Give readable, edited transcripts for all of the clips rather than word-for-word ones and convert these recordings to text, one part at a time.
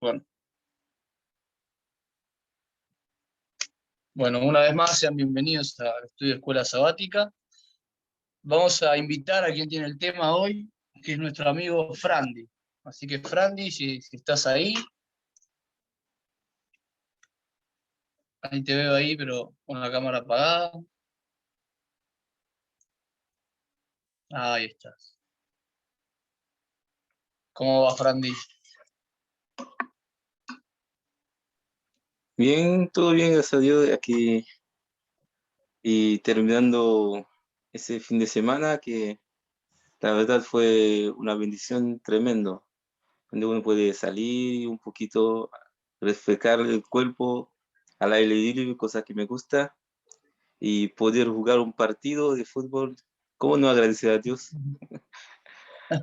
Bueno, bueno, una vez más, sean bienvenidos al estudio Escuela Sabática. Vamos a invitar a quien tiene el tema hoy, que es nuestro amigo Frandi. Así que, Frandi, si estás ahí te veo ahí, pero con la cámara apagada. Ahí estás. ¿Cómo va, Frandi? Bien, todo bien, gracias a Dios, aquí y terminando ese fin de semana que la verdad fue una bendición tremendo, donde uno puede salir un poquito, refrescar el cuerpo al aire libre, cosa que me gusta, y poder jugar un partido de fútbol. ¿Cómo no agradecer a Dios?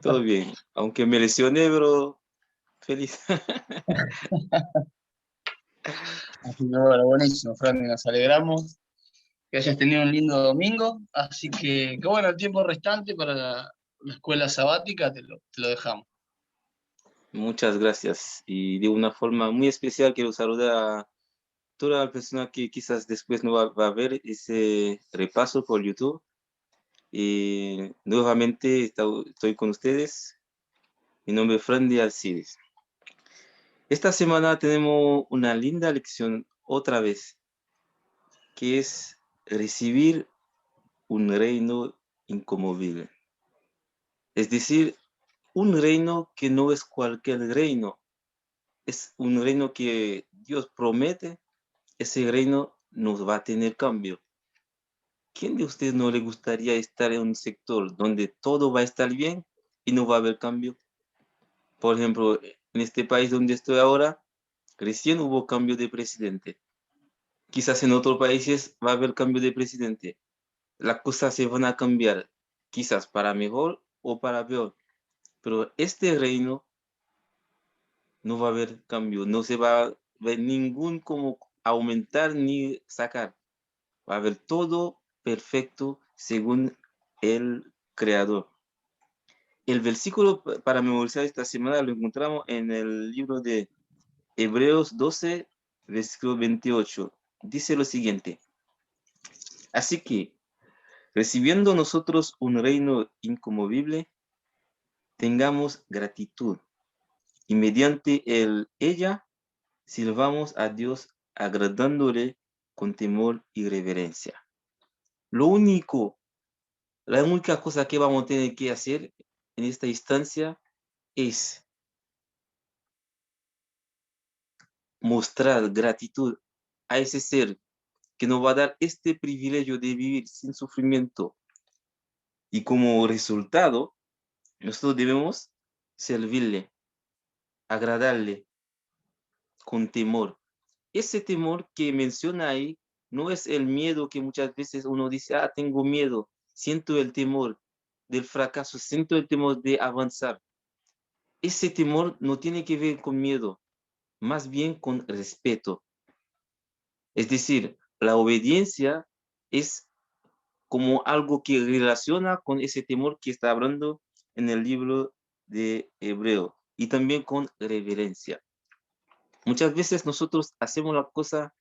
Todo bien, aunque me lesioné, pero feliz. Así que, bueno, buenísimo, Frandi, nos alegramos que hayas tenido un lindo domingo. Así que bueno, el tiempo restante para la escuela sabática te lo dejamos. Muchas gracias. Y de una forma muy especial quiero saludar a toda la persona que quizás después no va a ver ese repaso por YouTube. Y nuevamente estoy con ustedes. Mi nombre es Frandy Alcides. Esta semana tenemos una linda lección otra vez, que es recibir un reino inconmovible. Es decir, un reino que no es cualquier reino, es un reino que Dios promete, ese reino nos va a tener cambio. ¿Quién de ustedes no le gustaría estar en un sector donde todo va a estar bien y no va a haber cambio? Por ejemplo, en este país donde estoy ahora, recién hubo cambio de presidente. Quizás en otros países va a haber cambio de presidente. Las cosas se van a cambiar, quizás para mejor o para peor. Pero este reino no va a haber cambio, no se va a ver ningún como aumentar ni sacar. Va a haber todo perfecto según el creador. El versículo para memorizar esta semana lo encontramos en el libro de Hebreos 12, versículo 28. Dice lo siguiente: así que, recibiendo nosotros un reino inconmovible, tengamos gratitud y mediante ella sirvamos a Dios agradándole con temor y reverencia. Lo único, la única cosa que vamos a tener que hacer en esta instancia es mostrar gratitud a ese ser que nos va a dar este privilegio de vivir sin sufrimiento. Y como resultado, nosotros debemos servirle, agradarle con temor. Ese temor que menciona ahí no es el miedo que muchas veces uno dice, ah, tengo miedo, siento el temor del fracaso, siento el temor de avanzar. Ese temor no tiene que ver con miedo, más bien con respeto. Es decir, la obediencia es como algo que relaciona con ese temor que está hablando en el libro de Hebreo y también con reverencia. Muchas veces nosotros hacemos la cosa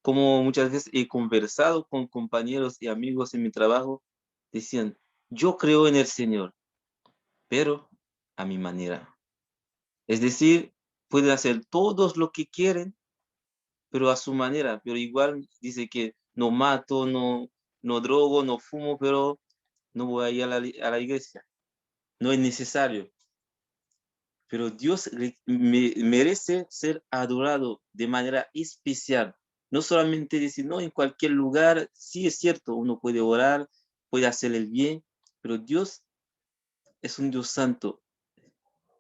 como muchas veces he conversado con compañeros y amigos en mi trabajo, decían, yo creo en el Señor, pero a mi manera. Es decir, pueden hacer todos lo que quieren, pero a su manera, pero igual dice que no mato, no drogo, no fumo, pero no voy a ir a la iglesia. No es necesario. Pero Dios merece ser adorado de manera especial. No solamente decir, no, en cualquier lugar, sí es cierto, uno puede orar, puede hacer el bien, pero Dios es un Dios santo.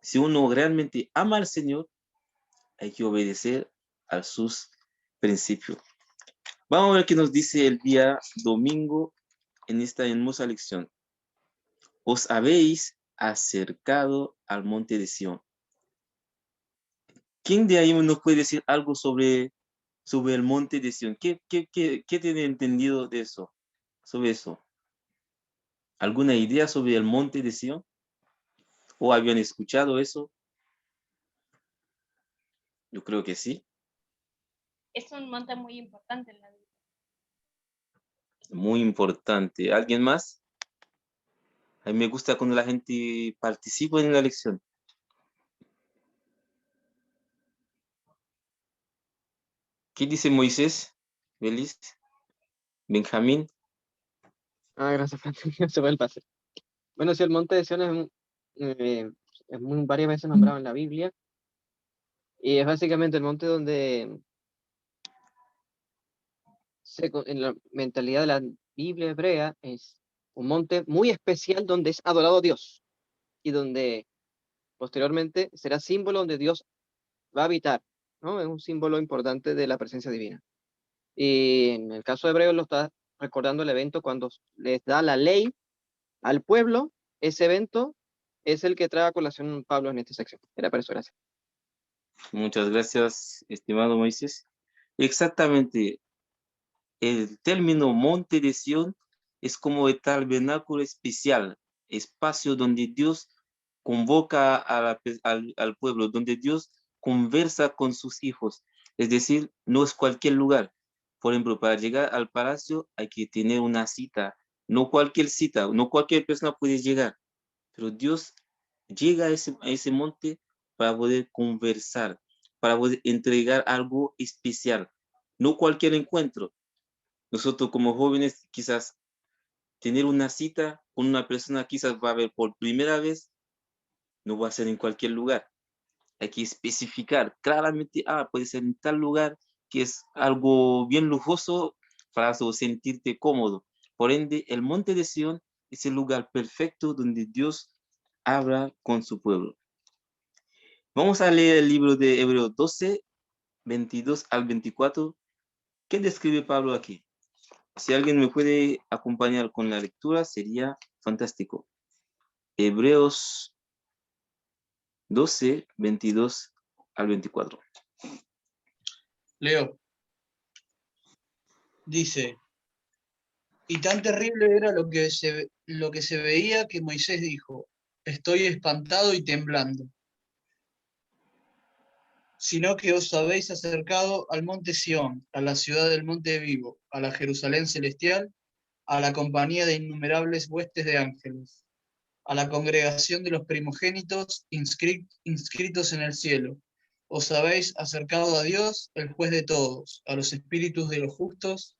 Si uno realmente ama al Señor, hay que obedecer a sus principios. Vamos a ver qué nos dice el día domingo en esta hermosa lección. Os habéis acercado al monte de Sión. ¿Quién de ahí nos puede decir algo sobre el monte de Sión? ¿Qué tiene entendido de eso? Sobre eso. ¿Alguna idea sobre el monte de Sión? ¿O habían escuchado eso? Yo creo que sí. Es un monte muy importante en la Biblia. Muy importante. ¿Alguien más? A mí me gusta cuando la gente participa en la lección. ¿Qué dice Moisés? Belis, Benjamín. Gracias, Francisco. Se fue el pase. Bueno, sí, el monte de Sión varias veces nombrado en la Biblia. Y es básicamente el monte donde en la mentalidad de la Biblia hebrea es un monte muy especial donde es adorado a Dios y donde posteriormente será símbolo donde Dios va a habitar, ¿no? Es un símbolo importante de la presencia divina. Y en el caso hebreo lo está recordando el evento cuando les da la ley al pueblo. Ese evento es el que trae a colación Pablo en esta sección. Era para eso, gracias. Muchas gracias, estimado Moisés. Exactamente. El término monte de Sión es como el tabernáculo especial, espacio donde Dios convoca al pueblo, donde Dios conversa con sus hijos. Es decir, no es cualquier lugar. Por ejemplo, para llegar al palacio hay que tener una cita, no cualquier persona puede llegar, pero Dios llega a ese monte para poder conversar, para poder entregar algo especial, no cualquier encuentro. Nosotros como jóvenes quizás tener una cita con una persona quizás va a ver por primera vez, no va a ser en cualquier lugar. Hay que especificar claramente, puede ser en tal lugar que es algo bien lujoso para sentirte cómodo. Por ende, el monte de Sión es el lugar perfecto donde Dios habla con su pueblo. Vamos a leer el libro de Hebreos 12, 22 al 24. ¿Qué describe Pablo aquí? Si alguien me puede acompañar con la lectura, sería fantástico. Hebreos 12, 22 al 24. Leo, dice, y tan terrible era lo que se veía que Moisés dijo, estoy espantado y temblando, sino que os habéis acercado al monte Sión, a la ciudad del monte vivo, a la Jerusalén celestial, a la compañía de innumerables huestes de ángeles, a la congregación de los primogénitos inscritos en el cielo. Os habéis acercado a Dios, el juez de todos, a los espíritus de los justos,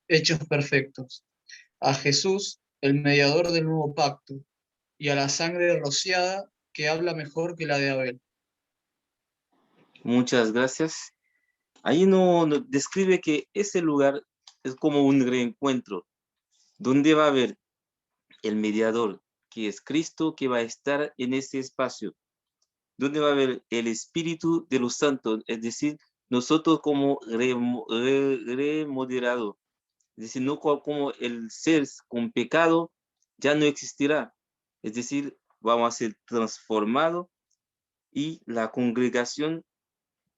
hechos perfectos, a Jesús, el mediador del nuevo pacto, y a la sangre rociada que habla mejor que la de Abel. Muchas gracias. Ahí no describe que ese lugar es como un reencuentro, donde va a haber el mediador, que es Cristo, que va a estar en ese espacio, donde va a haber el Espíritu de los santos, es decir, nosotros como remodelado, es decir, no como el ser con pecado ya no existirá, es decir, vamos a ser transformados y la congregación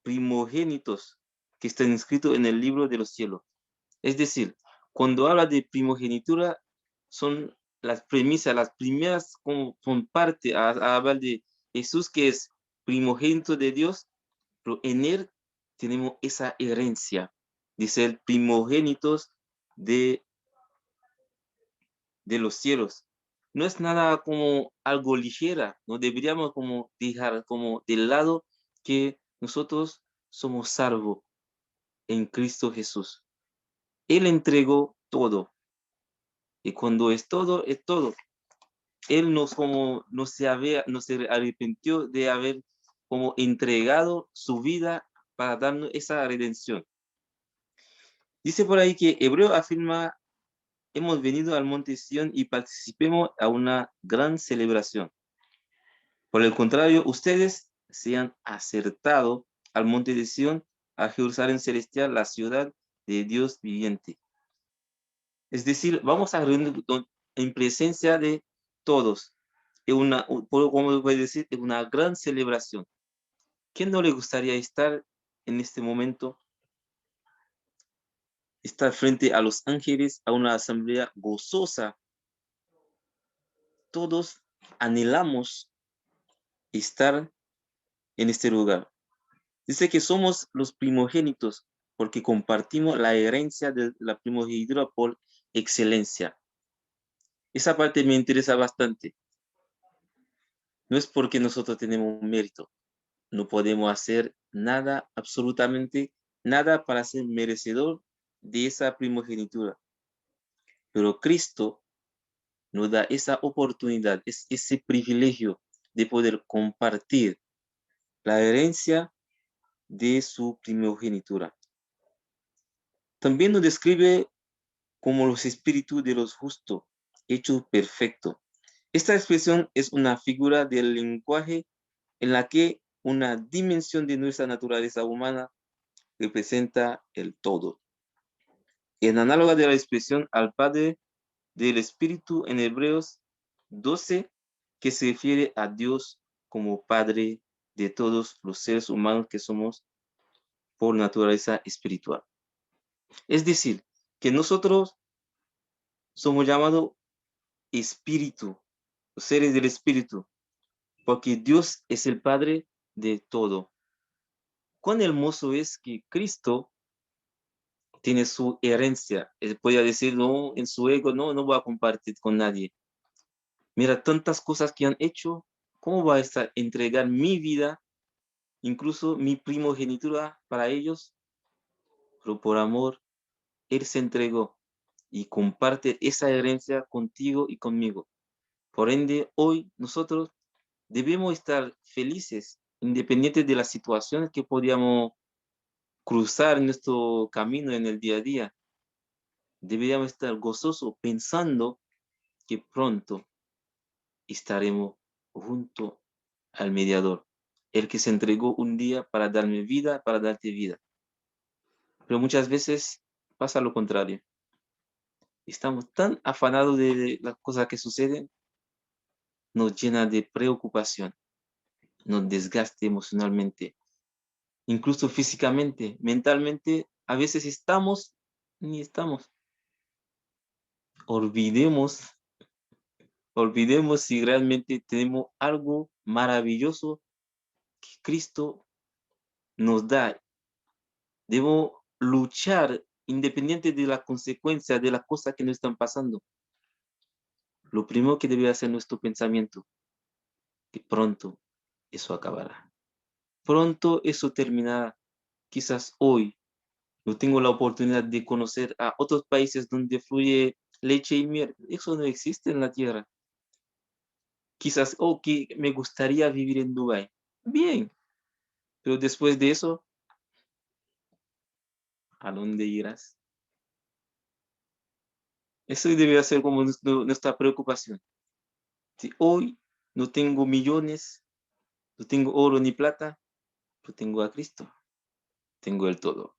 primogénitos que están inscritos en el libro de los cielos. Es decir, cuando habla de primogenitura, son las premisas, las primeras son parte a hablar de Jesús, que es primogénito de Dios, pero en él tenemos esa herencia de ser primogénitos de los cielos. No es nada como algo ligera, no deberíamos como dejar como de lado que nosotros somos salvos en Cristo Jesús. Él entregó todo. Y cuando es todo, es todo. Él no se arrepintió de haber como entregado su vida para darnos esa redención. Dice por ahí que Hebreo afirma, hemos venido al monte Sión y participemos a una gran celebración. Por el contrario, ustedes se han acertado al monte de Sión, a Jerusalén celestial, la ciudad de Dios viviente. Es decir, vamos a reunirnos en presencia de todos. Como puede decir, es una gran celebración. ¿Quién no le gustaría estar en este momento? Estar frente a los ángeles, a una asamblea gozosa. Todos anhelamos estar en este lugar. Dice que somos los primogénitos porque compartimos la herencia de la primogenitura por excelencia. Esa parte me interesa bastante. No es porque nosotros tenemos un mérito. No podemos hacer nada, absolutamente nada para ser merecedor de esa primogenitura. Pero Cristo nos da esa oportunidad, ese privilegio de poder compartir la herencia de su primogenitura. También nos describe como los espíritus de los justos, hechos perfectos. Esta expresión es una figura del lenguaje en la que una dimensión de nuestra naturaleza humana representa el todo. En análoga de la expresión al Padre del Espíritu en Hebreos 12, que se refiere a Dios como Padre de todos los seres humanos que somos por naturaleza espiritual. Es decir, que nosotros somos llamados espíritu, los seres del espíritu, porque Dios es el Padre de todo. Cuán hermoso es que Cristo tiene su herencia. Él podía decir, no, en su ego, no, no voy a compartir con nadie. Mira, tantas cosas que han hecho, ¿cómo va a estar entregar mi vida, incluso mi primogenitura para ellos? Pero por amor, Él se entregó y comparte esa herencia contigo y conmigo. Por ende, hoy nosotros debemos estar felices, independientes de las situaciones que podíamos cruzar en nuestro camino en el día a día. Deberíamos estar gozosos pensando que pronto estaremos junto al mediador, el que se entregó un día para darme vida, para darte vida. Pero muchas veces pasa lo contrario. Estamos tan afanados de las cosas que suceden, nos llena de preocupación, nos desgasta emocionalmente, incluso físicamente, mentalmente, a veces estamos ni estamos. Olvidemos si realmente tenemos algo maravilloso que Cristo nos da. Debemos luchar independiente de las consecuencias de las cosas que nos están pasando. Lo primero que debe hacer nuestro pensamiento, que pronto eso acabará. Pronto eso terminará. Quizás hoy no tengo la oportunidad de conocer a otros países donde fluye leche y miel. Eso no existe en la tierra. Quizás, que me gustaría vivir en Dubái. Bien, pero después de eso, ¿a dónde irás? Eso debe ser como nuestra preocupación. Si hoy no tengo millones, no tengo oro ni plata, pero tengo a Cristo, tengo el todo.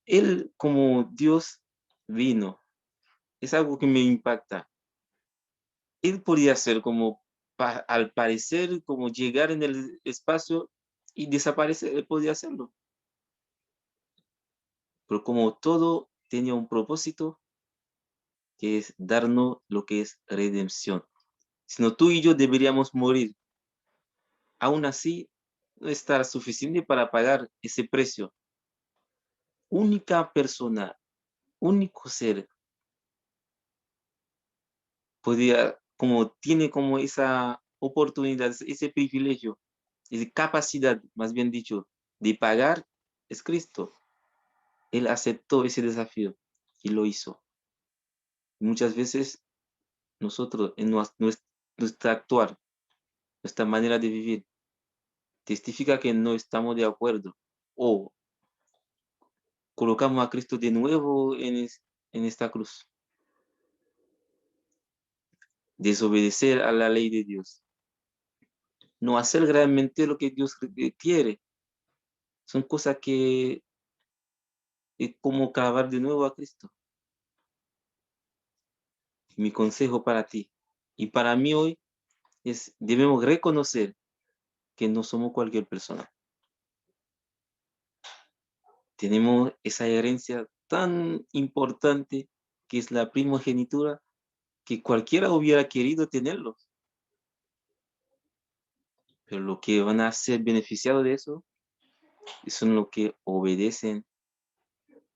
Él como Dios vino. Es algo que me impacta. Él podía ser como, al parecer, como llegar en el espacio y desaparecer. Él podía hacerlo. Pero como todo tenía un propósito, que es darnos lo que es redención. Sino tú y yo deberíamos morir. Aún así, no estará suficiente para pagar ese precio. Única persona, único ser, tiene como esa oportunidad, ese privilegio, esa capacidad, más bien dicho, de pagar, es Cristo. Él aceptó ese desafío y lo hizo. Muchas veces nosotros, en nuestra actuar, nuestra manera de vivir, testifica que no estamos de acuerdo o colocamos a Cristo de nuevo en esta cruz. Desobedecer a la ley de Dios. No hacer realmente lo que Dios quiere. Son cosas que es como clavar de nuevo a Cristo. Mi consejo para ti y para mí hoy es, debemos reconocer que no somos cualquier persona. Tenemos esa herencia tan importante que es la primogenitura, que cualquiera hubiera querido tenerlo. pero los que van a ser beneficiados de eso son los que obedecen,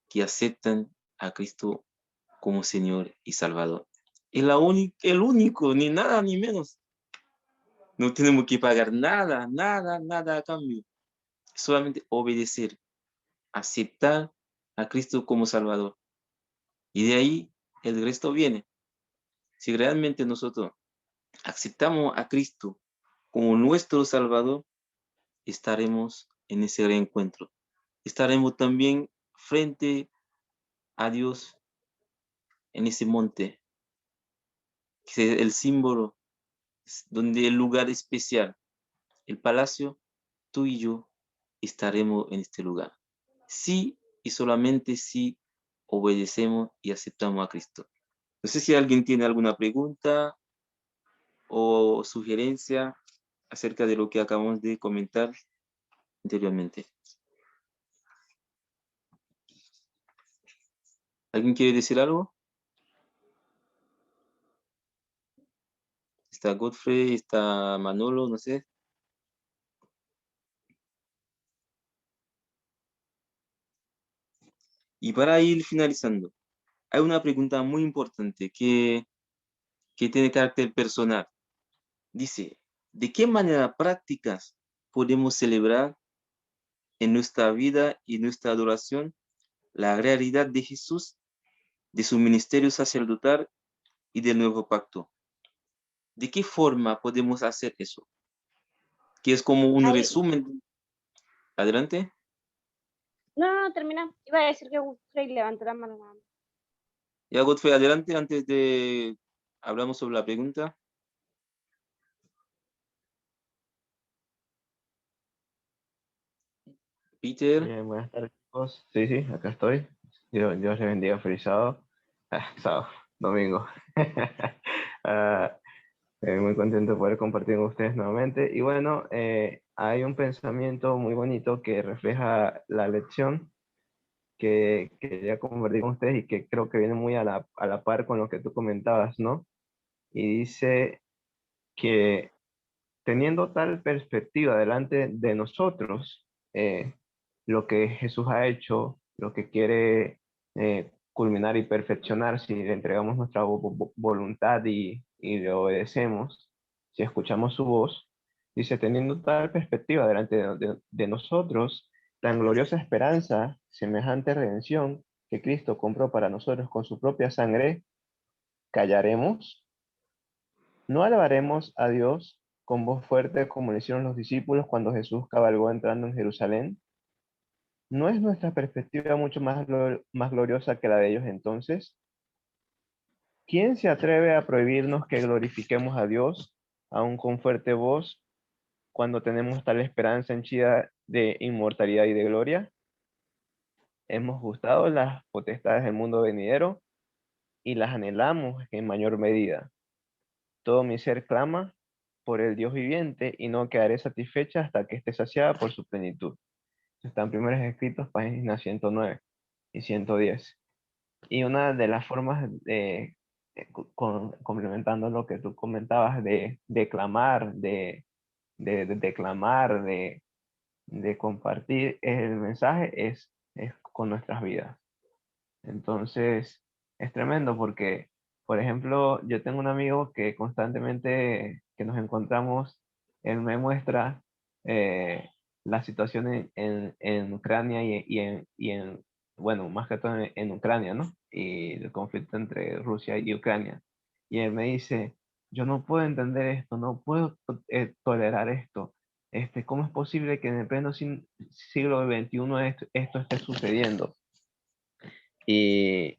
que aceptan a Cristo como Señor y Salvador. Es el único, ni nada ni menos. No tenemos que pagar nada, nada, nada a cambio. Solamente obedecer, aceptar a Cristo como Salvador. Y de ahí el resto viene. Si realmente nosotros aceptamos a Cristo como nuestro Salvador, estaremos en ese reencuentro. Estaremos también frente a Dios en ese monte, que es el símbolo, donde el lugar especial, el palacio, tú y yo estaremos en este lugar. Sí y solamente si obedecemos y aceptamos a Cristo. No sé si alguien tiene alguna pregunta o sugerencia acerca de lo que acabamos de comentar anteriormente. ¿Alguien quiere decir algo? Está Godfrey, está Manolo, no sé. Y para ir finalizando, hay una pregunta muy importante que tiene carácter personal. Dice, ¿de qué manera prácticas podemos celebrar en nuestra vida y nuestra adoración la realidad de Jesús, de su ministerio sacerdotal y del nuevo pacto? ¿De qué forma podemos hacer eso? Que es como un Ahí, resumen. Adelante. no, termina. Iba a decir que Frey levantó la mano nada más. Ya, Godfrey, adelante antes de hablamos sobre la pregunta. Peter. Bien, buenas tardes, chicos. Sí, sí, acá estoy. Dios les bendiga, feliz sábado. Sábado, domingo. Ah, muy contento de poder compartir con ustedes nuevamente. Y bueno, hay un pensamiento muy bonito que refleja la lección que quería compartir con ustedes y que creo que viene muy a la par con lo que tú comentabas, ¿no? Y dice que teniendo tal perspectiva delante de nosotros, lo que Jesús ha hecho, lo que quiere culminar y perfeccionar, si le entregamos nuestra voluntad y le obedecemos, si escuchamos su voz, dice, teniendo tal perspectiva delante de nosotros, tan gloriosa esperanza, semejante redención que Cristo compró para nosotros con su propia sangre, callaremos. ¿No alabaremos a Dios con voz fuerte como lo hicieron los discípulos cuando Jesús cabalgó entrando en Jerusalén? ¿No es nuestra perspectiva mucho más gloriosa que la de ellos entonces? ¿Quién se atreve a prohibirnos que glorifiquemos a Dios aún con fuerte voz cuando tenemos tal esperanza henchida de inmortalidad y de gloria? Hemos gustado las potestades del mundo venidero y las anhelamos en mayor medida. Todo mi ser clama por el Dios viviente y no quedaré satisfecha hasta que esté saciada por su plenitud. Están primeros escritos, páginas 109 y 110. Y una de las formas de, complementando lo que tú comentabas, de declamar, de declamar, de compartir el mensaje es con nuestras vidas. Entonces, es tremendo porque, por ejemplo, yo tengo un amigo que constantemente que nos encontramos, él me muestra la situación en Ucrania bueno, más que todo en Ucrania, ¿no? Y el conflicto entre Rusia y Ucrania. Y él me dice, yo no puedo entender esto, no puedo tolerar esto. ¿Cómo es posible que en el pleno siglo XXI esto esté sucediendo? Y,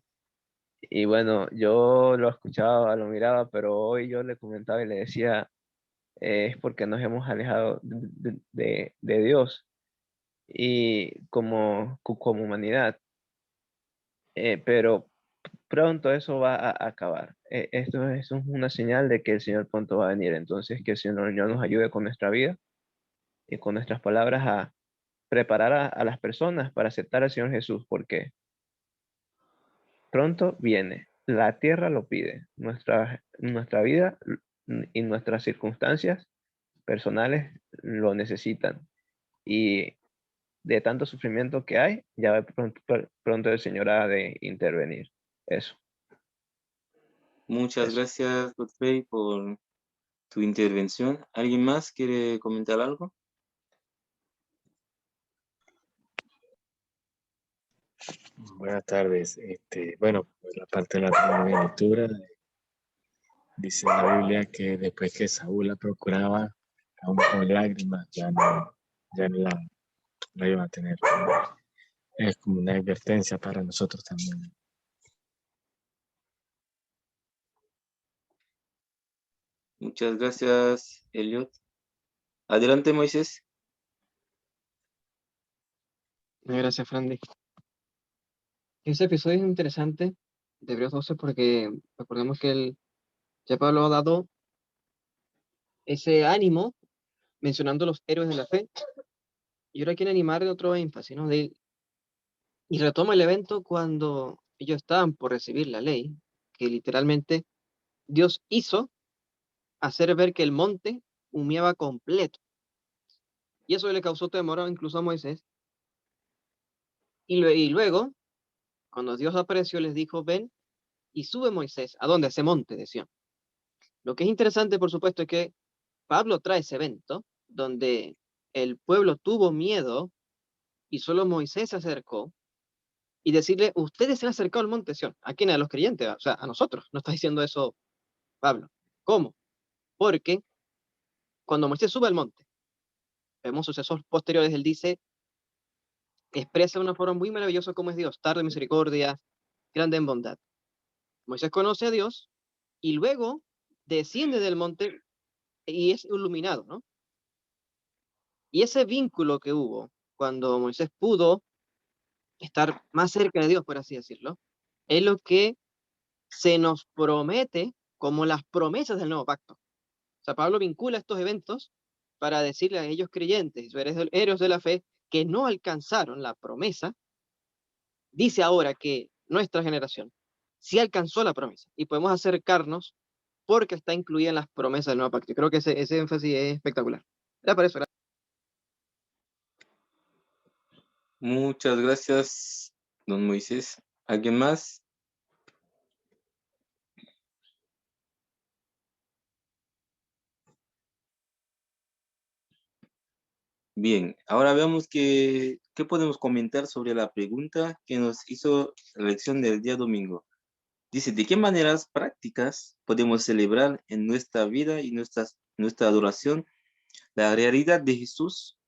y bueno, yo lo escuchaba, lo miraba, pero hoy yo le comentaba y le decía, es porque nos hemos alejado de Dios y como humanidad. Pero pronto eso va a acabar. Esto es una señal de que el Señor pronto va a venir. Entonces, que el Señor nos ayude con nuestra vida y con nuestras palabras a preparar a las personas para aceptar al Señor Jesús, porque pronto viene, la tierra lo pide, nuestra vida y nuestras circunstancias personales lo necesitan. Y de tanto sufrimiento que hay, ya pronto el Señor ha de intervenir. Eso. Muchas Eso. gracias, Godfrey, por tu intervención. ¿Alguien más quiere comentar algo? Buenas tardes. Bueno, por la parte de la primera lectura, dice la Biblia que después que Saúl la procuraba, aún con lágrimas, ya no la iba a tener. Es como una advertencia para nosotros también. Muchas gracias, Elliot. Adelante, Moisés. Gracias, Frandy. Ese episodio es interesante de Hebreos 12 porque recordemos que ya Pablo ha dado ese ánimo mencionando los héroes de la fe y ahora quiere animar de otro énfasis, ¿no? Y retoma el evento cuando ellos estaban por recibir la ley, que literalmente Dios hizo hacer ver que el monte humeaba completo. Y eso le causó temor incluso a Moisés. Y luego, cuando Dios apareció, les dijo, ven y sube Moisés. ¿A dónde? A ese monte, decían. Lo que es interesante, por supuesto, es que Pablo trae ese evento donde el pueblo tuvo miedo y solo Moisés se acercó y decirle, ustedes se han acercado al monte Sión. ¿A quién? A los creyentes, o sea, a nosotros. No está diciendo eso Pablo. ¿Cómo? Porque cuando Moisés sube al monte, vemos sucesos posteriores, él dice, expresa de una forma muy maravillosa cómo es Dios, tardo en misericordia, grande en bondad. Moisés conoce a Dios y luego desciende del monte y es iluminado, ¿no? Y ese vínculo que hubo cuando Moisés pudo estar más cerca de Dios, por así decirlo, es lo que se nos promete como las promesas del nuevo pacto. O sea, Pablo vincula estos eventos para decirle a ellos creyentes, héroes de la fe, que no alcanzaron la promesa, dice ahora que nuestra generación sí alcanzó la promesa y podemos acercarnos porque está incluida en las promesas del nuevo pacto. Y creo que ese énfasis es espectacular. Era para eso. Muchas gracias, don Moisés. ¿Alguien más? Bien, ahora veamos qué podemos comentar sobre la pregunta que nos hizo la lección del día domingo. Dice, ¿de qué maneras prácticas podemos celebrar en nuestra vida y nuestra adoración la realidad de Jesús,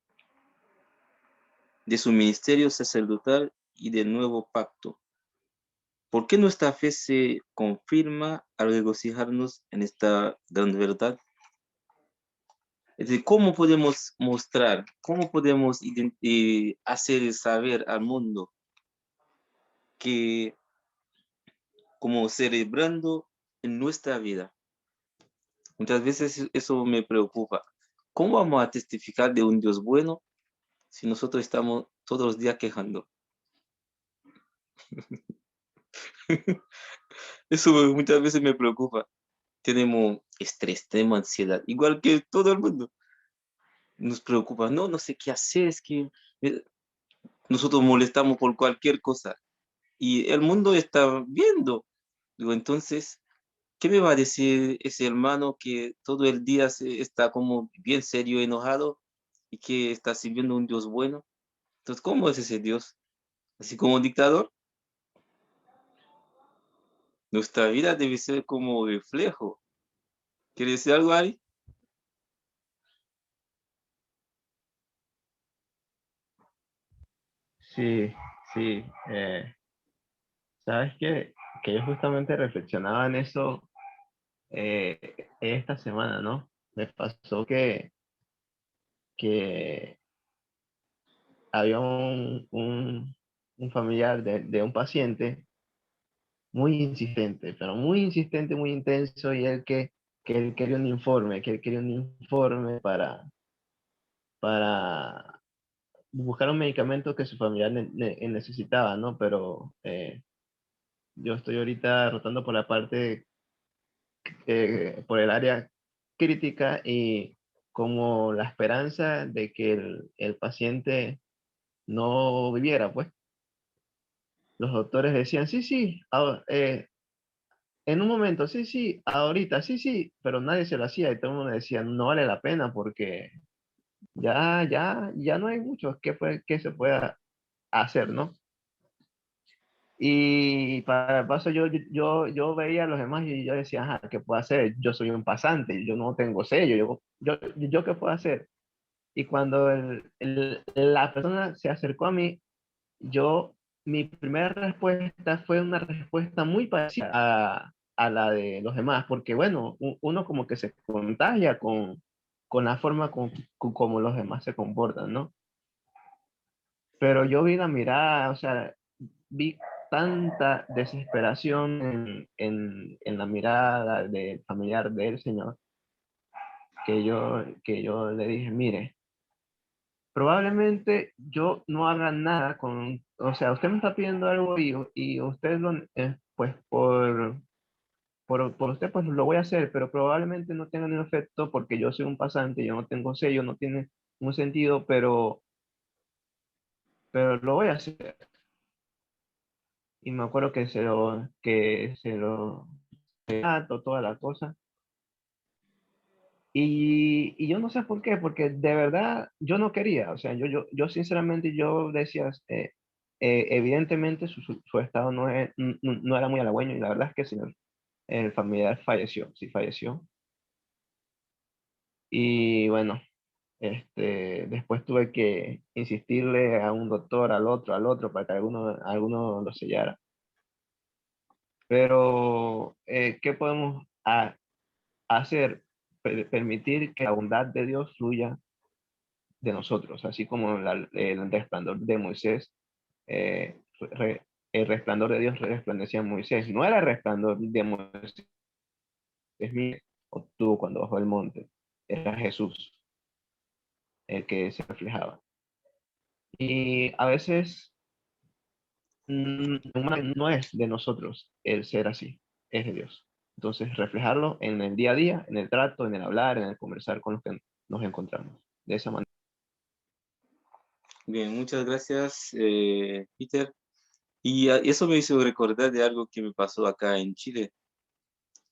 de su ministerio sacerdotal y del nuevo pacto? ¿Por qué nuestra fe se confirma al regocijarnos en esta gran verdad? Es decir, ¿cómo podemos mostrar, cómo podemos hacer saber al mundo que como celebrando en nuestra vida? Muchas veces eso me preocupa. ¿Cómo vamos a testificar de un Dios bueno si nosotros estamos todos los días quejando? Eso muchas veces me preocupa. Tenemos estrés, tenemos ansiedad, igual que todo el mundo. Nos preocupa, no sé qué hacer, es que nosotros molestamos por cualquier cosa y el mundo está viendo. Digo, entonces, ¿qué me va a decir ese hermano que todo el día está como bien serio, enojado y que está sirviendo a un Dios bueno? Entonces, ¿cómo es ese Dios? ¿Así como un dictador? Nuestra vida debe ser como reflejo. ¿Quiere decir algo, Ari? Sí, sí. ¿Sabes qué? Que yo justamente reflexionaba en eso esta semana, ¿no? Me pasó que había un familiar de un paciente muy insistente, pero muy insistente, muy intenso, y que él quería un informe, que él quería un informe para buscar un medicamento que su familiar necesitaba, ¿no? Pero yo estoy ahorita rotando por la parte, por el área crítica, y como la esperanza de que el paciente no viviera, pues. Los doctores decían, sí, sí, en un momento, sí, sí, ahorita, sí, sí, pero nadie se lo hacía y todo el mundo decía, no vale la pena porque ya no hay mucho que se pueda hacer, ¿no? Y para el paso yo veía a los demás y yo decía, ajá, ¿qué puedo hacer? Yo soy un pasante, yo no tengo sello, yo ¿qué puedo hacer? Y cuando la persona se acercó a mí, mi primera respuesta fue una respuesta muy parecida a la de los demás, porque bueno, uno como que se contagia con la forma como los demás se comportan, ¿no? Pero yo vi la mirada, o sea, vi tanta desesperación en la mirada del familiar del Señor, que yo le dije, mire, probablemente yo no haga nada o sea, usted me está pidiendo algo y usted pues por usted pues lo voy a hacer, pero probablemente no tenga ningún efecto porque yo soy un pasante, yo no tengo sello, no tiene un sentido, pero lo voy a hacer. Y me acuerdo que se lo toda la cosa. Y yo no sé por qué, porque de verdad yo no quería, o sea, yo sinceramente yo decía, evidentemente su estado no era muy halagüeño y la verdad es que el familiar falleció, sí falleció. Y bueno, después tuve que insistirle a un doctor, al otro, para que alguno lo sellara. Pero, ¿qué podemos hacer? Permitir que la bondad de Dios fluya de nosotros, así como el resplandor de Moisés, el resplandor de Dios resplandecía en Moisés. No era el resplandor de Moisés mismo obtuvo cuando bajó el monte, era Jesús el que se reflejaba. Y a veces no es de nosotros el ser así, es de Dios. Entonces, reflejarlo en el día a día, en el trato, en el hablar, en el conversar con los que nos encontramos. De esa manera. Bien, muchas gracias, Peter. Y eso me hizo recordar de algo que me pasó acá en Chile.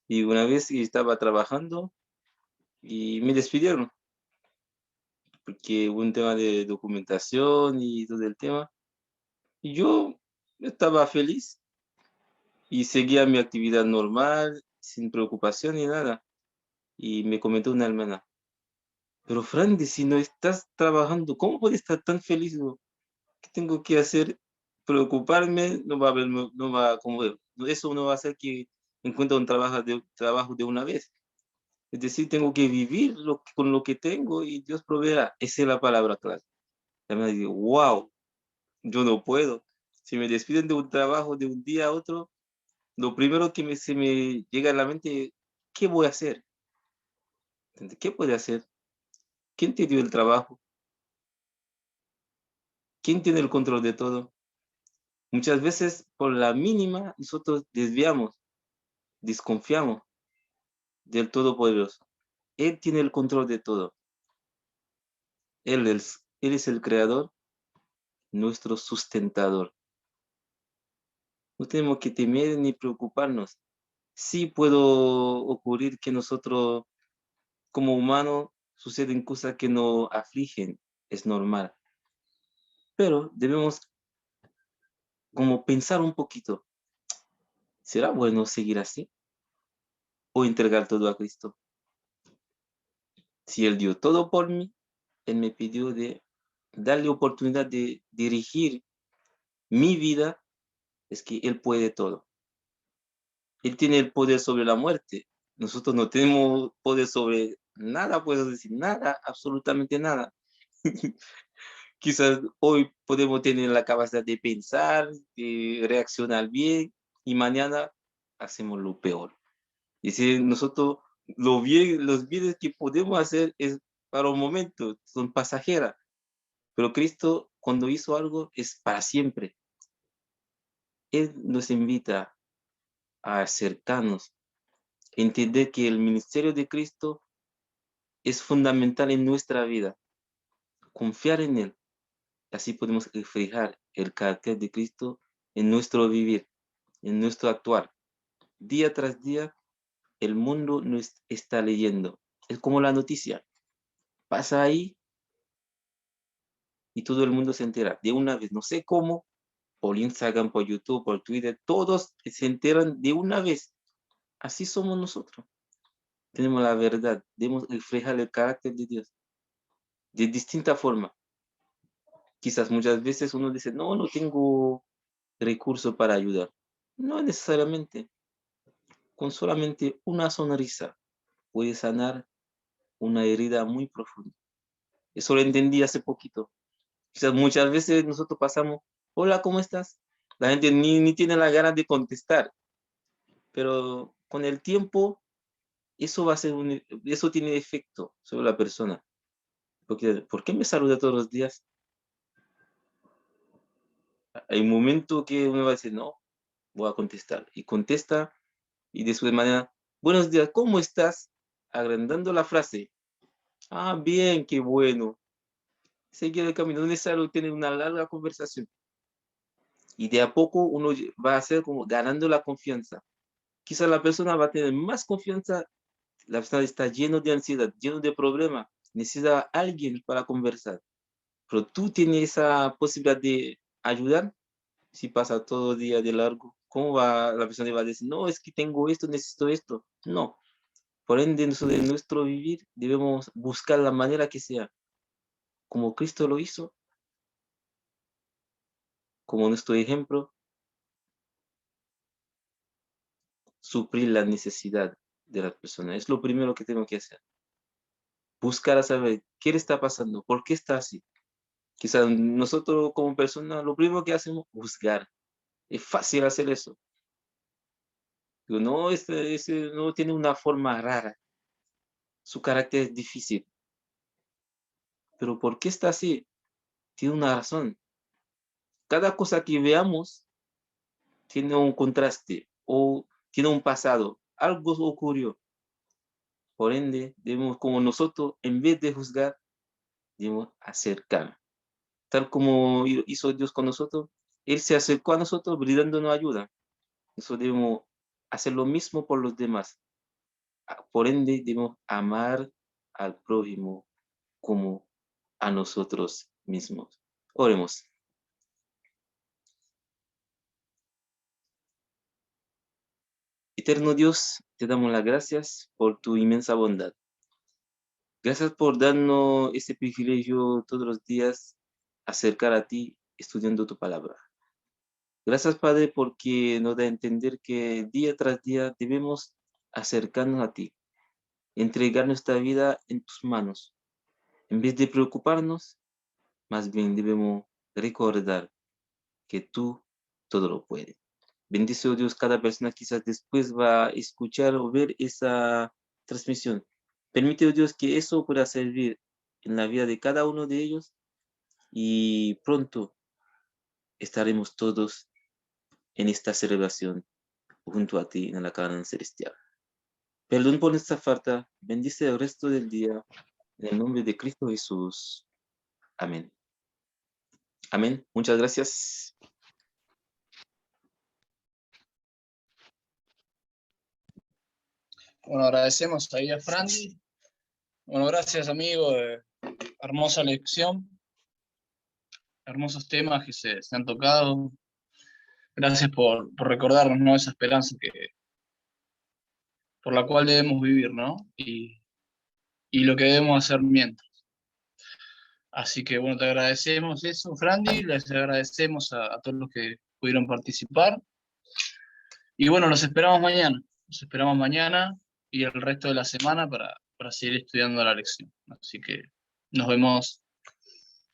Y una vez estaba trabajando y me despidieron porque hubo un tema de documentación y todo el tema. Y yo estaba feliz y seguía mi actividad normal, sin preocupación ni nada. Y me comentó una hermana, pero Frandy, si no estás trabajando, ¿cómo puedes estar tan feliz? Digo, ¿qué tengo que hacer? Preocuparme, no va a haber, no va, como, eso no va a hacer que encuentre un trabajo de una vez. Es decir, tengo que vivir con lo que tengo y Dios proveerá. Esa es la palabra clave. La hermana dice, wow, yo no puedo. Si me despiden de un trabajo de un día a otro, lo primero que se me llega a la mente, ¿qué voy a hacer? ¿Qué puede hacer? ¿Quién te dio el trabajo? ¿Quién tiene el control de todo? Muchas veces, por la mínima, nosotros desviamos, desconfiamos del Todopoderoso. Él tiene el control de todo. Él es el creador, nuestro sustentador. No tenemos que temer ni preocuparnos. Sí puede ocurrir que nosotros, como humanos, suceden cosas que nos afligen, es normal. Pero debemos como pensar un poquito, ¿será bueno seguir así o entregar todo a Cristo? Si Él dio todo por mí, Él me pidió de darle oportunidad de dirigir mi vida, es que Él puede todo. Él tiene el poder sobre la muerte. Nosotros no tenemos poder sobre nada, puedo decir nada, absolutamente nada. Quizás hoy podemos tener la capacidad de pensar, de reaccionar bien y mañana hacemos lo peor. Y si nosotros los bienes que podemos hacer es para un momento, son pasajeras, pero Cristo cuando hizo algo es para siempre. Él nos invita a acercarnos, a entender que el ministerio de Cristo es fundamental en nuestra vida. Confiar en Él. Así podemos reflejar el carácter de Cristo en nuestro vivir, en nuestro actuar. Día tras día, el mundo nos está leyendo. Es como la noticia. Pasa ahí y todo el mundo se entera de una vez. No sé cómo, por Instagram, por YouTube, por Twitter, todos se enteran de una vez. Así somos nosotros. Tenemos la verdad, debemos reflejar el carácter de Dios de distinta forma. Quizás muchas veces uno dice, no, no tengo recursos para ayudar. No necesariamente. Con solamente una sonrisa puede sanar una herida muy profunda. Eso lo entendí hace poquito. Quizás muchas veces nosotros pasamos, hola, ¿cómo estás? La gente ni tiene la ganas de contestar, pero con el tiempo eso va a ser eso tiene efecto sobre la persona. Porque, ¿por qué me saluda todos los días? Hay un momento que uno va a decir, no, voy a contestar. Y contesta y después de manera, buenos días, ¿cómo estás? Agrandando la frase. Ah, bien, qué bueno. Seguir el camino, no es necesario tener una larga conversación. Y de a poco uno va a ser como ganando la confianza. Quizás la persona va a tener más confianza, la persona está lleno de ansiedad, lleno de problemas, necesita a alguien para conversar. Pero tú tienes esa posibilidad de ayudar si pasa todo el día de largo. ¿Cómo va la persona va a decir, no, es que tengo esto, necesito esto? No. Por ende, de nuestro vivir debemos buscar la manera que sea, como Cristo lo hizo, como nuestro ejemplo, suplir la necesidad de la persona. Es lo primero que tengo que hacer. Buscar a saber qué le está pasando, por qué está así. Quizás nosotros como personas, lo primero que hacemos es juzgar. Es fácil hacer eso. Digo, no, ese no tiene una forma rara. Su carácter es difícil. Pero ¿por qué está así? Tiene una razón. Cada cosa que veamos tiene un contraste o tiene un pasado. Algo ocurrió. Por ende, debemos, como nosotros, en vez de juzgar, debemos acercar. Tal como hizo Dios con nosotros, Él se acercó a nosotros brindándonos ayuda. Nosotros debemos hacer lo mismo por los demás. Por ende, debemos amar al prójimo como a nosotros mismos. Oremos. Eterno Dios, te damos las gracias por tu inmensa bondad. Gracias por darnos ese privilegio todos los días acercar a ti estudiando tu palabra. Gracias, Padre, porque nos da a entender que día tras día debemos acercarnos a ti, entregar nuestra vida en tus manos. En vez de preocuparnos, más bien debemos recordar que tú todo lo puedes. Bendice, oh Dios, cada persona quizás después va a escuchar o ver esa transmisión. Permite, oh Dios, que eso pueda servir en la vida de cada uno de ellos y pronto estaremos todos en esta celebración junto a ti en la Canaán celestial. Perdón por esta falta, bendice el resto del día en el nombre de Cristo Jesús. Amén. Amén. Muchas gracias. Bueno, agradecemos ahí a Frandy. Bueno, gracias, amigo. Hermosa lección. Hermosos temas que se han tocado. Gracias por recordarnos, ¿no? Esa esperanza por la cual debemos vivir, ¿no? Y lo que debemos hacer mientras. Así que, bueno, te agradecemos eso, Frandy. Les agradecemos a todos los que pudieron participar. Y bueno, los esperamos mañana. Los esperamos mañana y el resto de la semana para seguir estudiando la lección. Así que nos vemos.